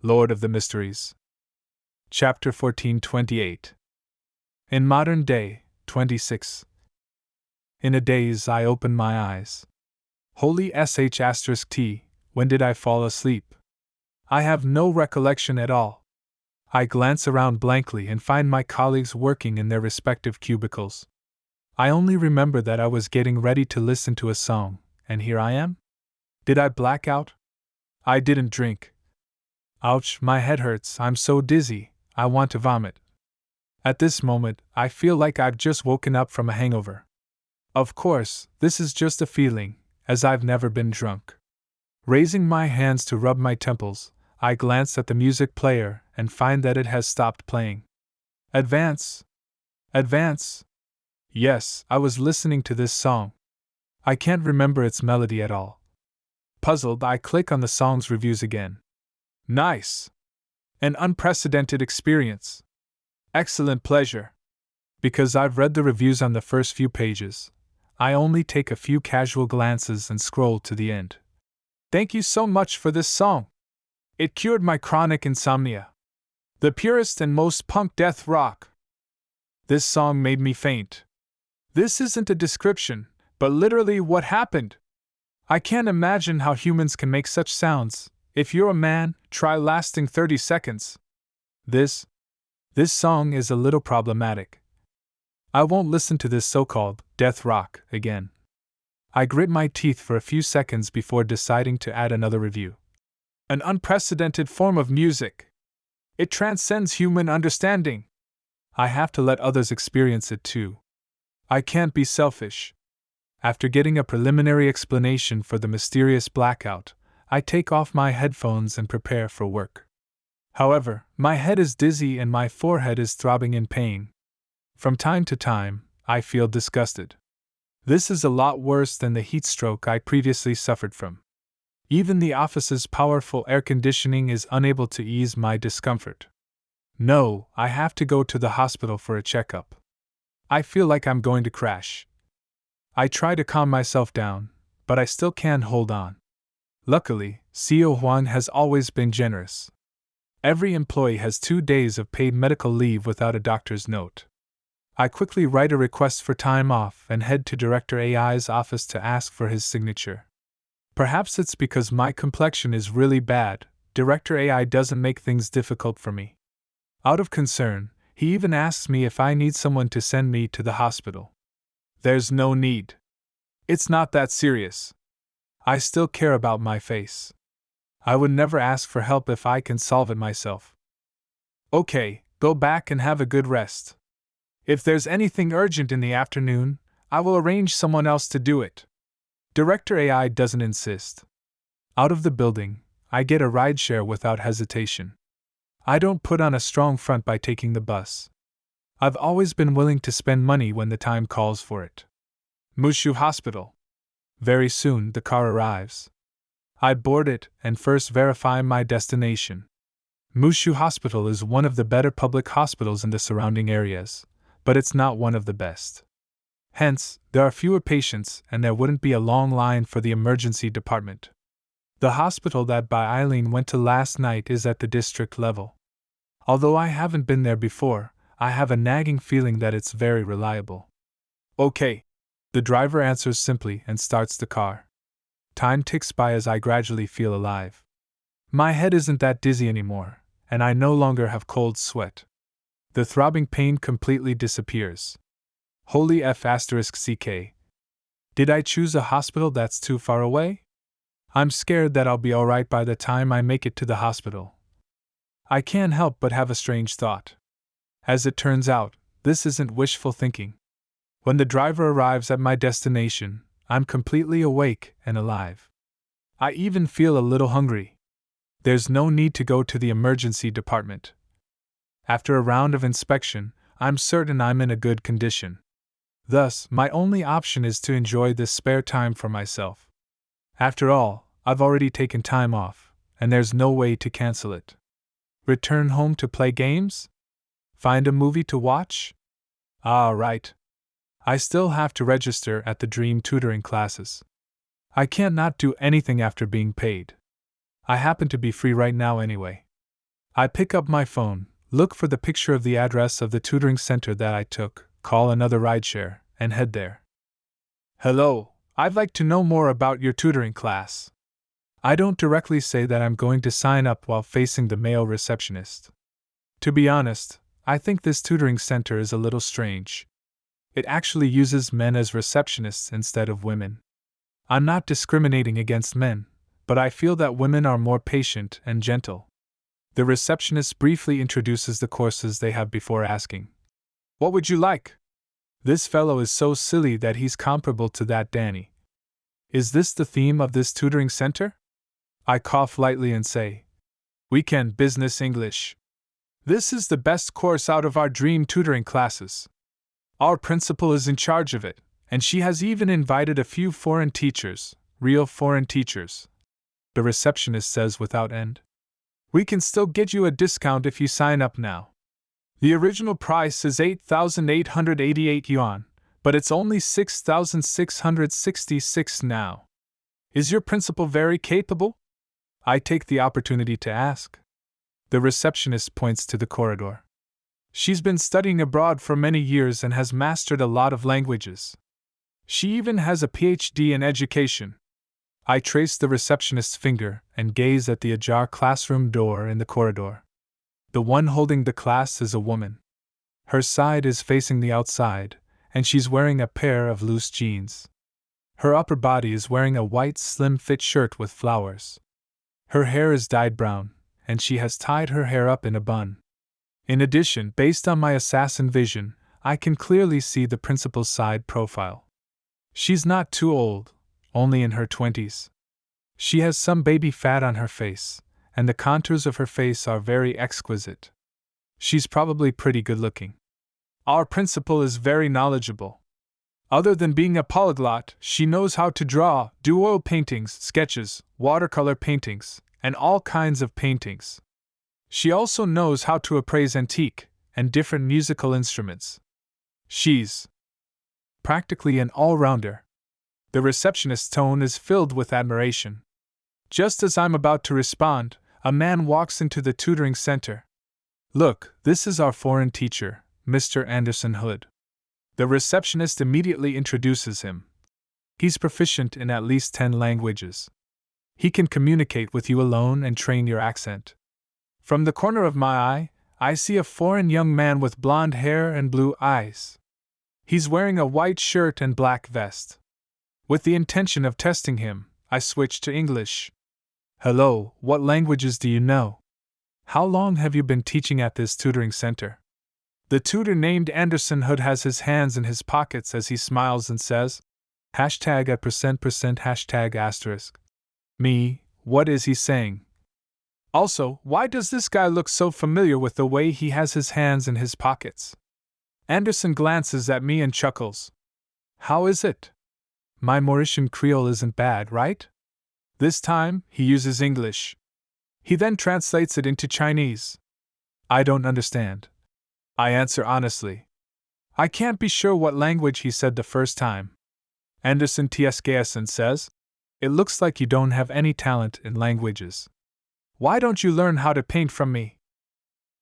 Lord of the Mysteries. Chapter 1428. In modern day, 26. In a daze I open my eyes. Holy sh*t, when did I fall asleep? I have no recollection at all. I glance around blankly and find my colleagues working in their respective cubicles. I only remember that I was getting ready to listen to a song, and here I am? Did I black out? I didn't drink. Ouch, my head hurts, I'm so dizzy, I want to vomit. At this moment, I feel like I've just woken up from a hangover. Of course, this is just a feeling, as I've never been drunk. Raising my hands to rub my temples, I glance at the music player and find that it has stopped playing. Advance! Advance! Yes, I was listening to this song. I can't remember its melody at all. Puzzled, I click on the song's reviews again. Nice! An unprecedented experience. Excellent pleasure. Because I've read the reviews on the first few pages, I only take a few casual glances and scroll to the end. Thank you so much for this song. It cured my chronic insomnia. The purest and most punk death rock. This song made me faint. This isn't a description, but literally what happened. I can't imagine how humans can make such sounds. If you're a man, try lasting 30 seconds. This song is a little problematic. I won't listen to this so-called death rock again. I grit my teeth for a few seconds before deciding to add another review. An unprecedented form of music. It transcends human understanding. I have to let others experience it too. I can't be selfish. After getting a preliminary explanation for the mysterious blackout, I take off my headphones and prepare for work. However, my head is dizzy and my forehead is throbbing in pain. From time to time, I feel disgusted. This is a lot worse than the heat stroke I previously suffered from. Even the office's powerful air conditioning is unable to ease my discomfort. No, I have to go to the hospital for a checkup. I feel like I'm going to crash. I try to calm myself down, but I still can't hold on. Luckily, CEO Huang has always been generous. Every employee has 2 days of paid medical leave without a doctor's note. I quickly write a request for time off and head to Director AI's office to ask for his signature. Perhaps it's because my complexion is really bad, Director AI doesn't make things difficult for me. Out of concern, he even asks me if I need someone to send me to the hospital. There's no need. It's not that serious. I still care about my face. I would never ask for help if I can solve it myself. Okay, go back and have a good rest. If there's anything urgent in the afternoon, I will arrange someone else to do it. Director AI doesn't insist. Out of the building, I get a rideshare without hesitation. I don't put on a strong front by taking the bus. I've always been willing to spend money when the time calls for it. Mushu Hospital. Very soon the car arrives. I board it and first verify my destination. Mushu Hospital is one of the better public hospitals in the surrounding areas, but it's not one of the best. Hence, there are fewer patients and there wouldn't be a long line for the emergency department. The hospital that Bai Eileen went to last night is at the district level. Although I haven't been there before, I have a nagging feeling that it's very reliable. Okay. The driver answers simply and starts the car. Time ticks by as I gradually feel alive. My head isn't that dizzy anymore, and I no longer have cold sweat. The throbbing pain completely disappears. Holy f***ck. Did I choose a hospital that's too far away? I'm scared that I'll be alright by the time I make it to the hospital. I can't help but have a strange thought. As it turns out, this isn't wishful thinking. When the driver arrives at my destination, I'm completely awake and alive. I even feel a little hungry. There's no need to go to the emergency department. After a round of inspection, I'm certain I'm in a good condition. Thus, my only option is to enjoy this spare time for myself. After all, I've already taken time off, and there's no way to cancel it. Return home to play games? Find a movie to watch? Ah, right. I still have to register at the dream tutoring classes. I can't not do anything after being paid. I happen to be free right now anyway. I pick up my phone, look for the picture of the address of the tutoring center that I took, call another rideshare, and head there. Hello, I'd like to know more about your tutoring class. I don't directly say that I'm going to sign up while facing the male receptionist. To be honest, I think this tutoring center is a little strange. It actually uses men as receptionists instead of women. I'm not discriminating against men, but I feel that women are more patient and gentle. The receptionist briefly introduces the courses they have before asking, "What would you like?" This fellow is so silly that he's comparable to that Danny. Is this the theme of this tutoring center? I cough lightly and say, "Weekend Business English. This is the best course out of our dream tutoring classes. Our principal is in charge of it, and she has even invited a few foreign teachers, real foreign teachers," the receptionist says without end. "We can still get you a discount if you sign up now. The original price is 8,888 yuan, but it's only 6,666 now. Is your principal very capable?" I take the opportunity to ask. The receptionist points to the corridor. "She's been studying abroad for many years and has mastered a lot of languages. She even has a PhD in education." I trace the receptionist's finger and gaze at the ajar classroom door in the corridor. The one holding the class is a woman. Her side is facing the outside, and she's wearing a pair of loose jeans. Her upper body is wearing a white slim-fit shirt with flowers. Her hair is dyed brown, and she has tied her hair up in a bun. In addition, based on my assassin vision, I can clearly see the principal's side profile. She's not too old, only in her 20s. She has some baby fat on her face, and the contours of her face are very exquisite. She's probably pretty good looking. Our principal is very knowledgeable. Other than being a polyglot, she knows how to draw, do oil paintings, sketches, watercolor paintings, and all kinds of paintings. She also knows how to appraise antique and different musical instruments. She's practically an all-rounder. The receptionist's tone is filled with admiration. Just as I'm about to respond, a man walks into the tutoring center. "Look, this is our foreign teacher, Mr. Anderson Hood." The receptionist immediately introduces him. He's proficient in at least 10 languages. He can communicate with you alone and train your accent. From the corner of my eye, I see a foreign young man with blonde hair and blue eyes. He's wearing a white shirt and black vest. With the intention of testing him, I switch to English. "Hello, what languages do you know? How long have you been teaching at this tutoring center?" The tutor named Anderson Hood has his hands in his pockets as he smiles and says, hashtag at %% hashtag asterisk. Me, what is he saying? Also, why does this guy look so familiar with the way he has his hands in his pockets? Anderson glances at me and chuckles. How is it? My Mauritian Creole isn't bad, right? This time, he uses English. He then translates it into Chinese. I don't understand. I answer honestly. I can't be sure what language he said the first time. Anderson Tsgason says, "It looks like you don't have any talent in languages. Why don't you learn how to paint from me?"